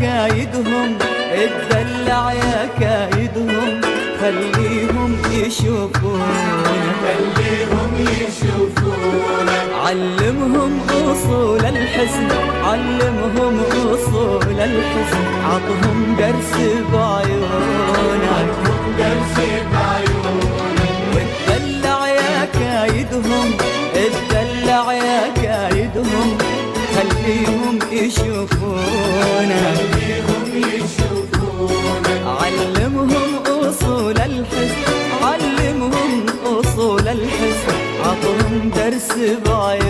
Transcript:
كايدهم، اتدلع يا كايدهم، خليهم يشوفونا، خليهم يشوفونا. علمهم أصول الحسن، علمهم أصول الحسن، عطهم درس بعيونا، عطهم درس بعيونا. واتدلع يا كايدهم، اتدلع يا كايدهم، خليهم يشوفونا، خليهم يشوفونا. علمهم أصول الحسن، علمهم أصول الحسن، عطهم درس بعيونا.